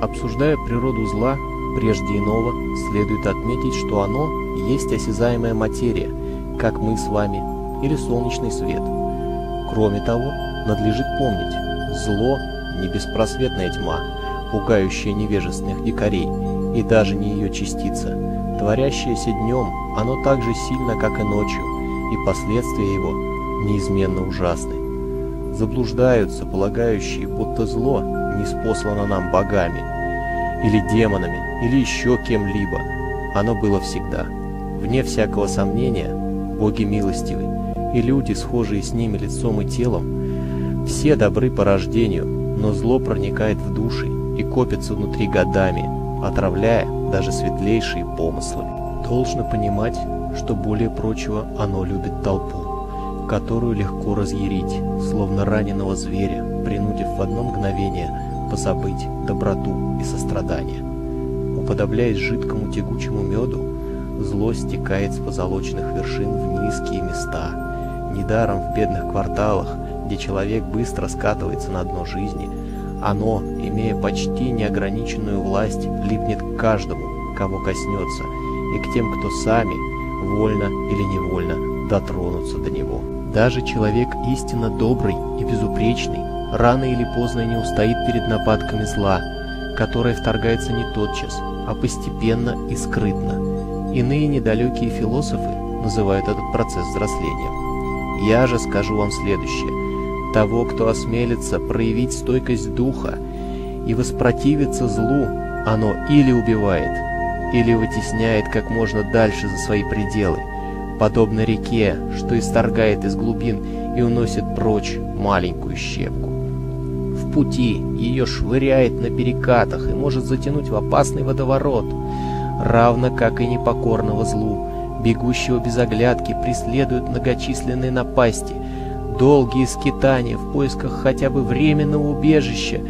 Обсуждая природу зла, прежде иного следует отметить, что оно есть осязаемая материя, как мы с вами, или солнечный свет. Кроме того, надлежит помнить, зло не беспросветная тьма, пугающая невежественных дикарей, и даже не ее частица. Творящееся днем, оно так же сильно, как и ночью, и последствия его неизменно ужасны. Заблуждаются, полагающие, будто зло ниспослано нам богами, или демонами, или еще кем-либо. Оно было всегда. Вне всякого сомнения, боги милостивы, и люди, схожие с ними лицом и телом, все добры по рождению, но зло проникает в души и копится внутри годами, отравляя даже светлейшие помыслы. Должно понимать, что более прочего оно любит толпу, которую легко разъярить, словно раненого зверя, принудив в одно мгновение позабыть доброту и сострадание. Уподобляясь жидкому тягучему меду, зло стекает с позолоченных вершин в низкие места. Недаром в бедных кварталах, где человек быстро скатывается на дно жизни, оно, имея почти неограниченную власть, липнет к каждому, кого коснется, и к тем, кто сами, вольно или невольно, дотронутся до него. Даже человек истинно добрый и безупречный рано или поздно не устоит перед нападками зла, которое вторгается не тотчас, а постепенно и скрытно. Иные недалекие философы называют этот процесс взрослением. Я же скажу вам следующее. Того, кто осмелится проявить стойкость духа и воспротивиться злу, оно или убивает, или вытесняет как можно дальше за свои пределы, подобно реке, что исторгает из глубин и уносит прочь маленькую щепку. В пути ее швыряет на перекатах и может затянуть в опасный водоворот, равно как и непокорного злу, бегущего без оглядки, преследуют многочисленные напасти. Долгие скитания в поисках хотя бы временного убежища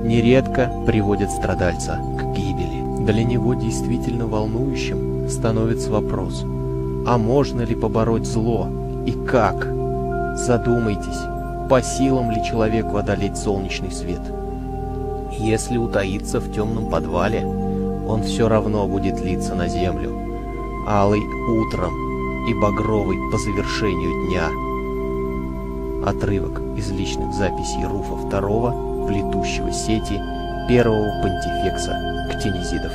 нередко приводят страдальца к гибели. Для него действительно волнующим становится вопрос: а можно ли побороть зло и как? Задумайтесь, по силам ли человеку одолеть солнечный свет? Если утаиться в темном подвале, он все равно будет литься на землю, алый утром и багровый по завершению дня. Отрывок из личных записей Руфа II, плетущего сети первого понтифекса Ктенезидов.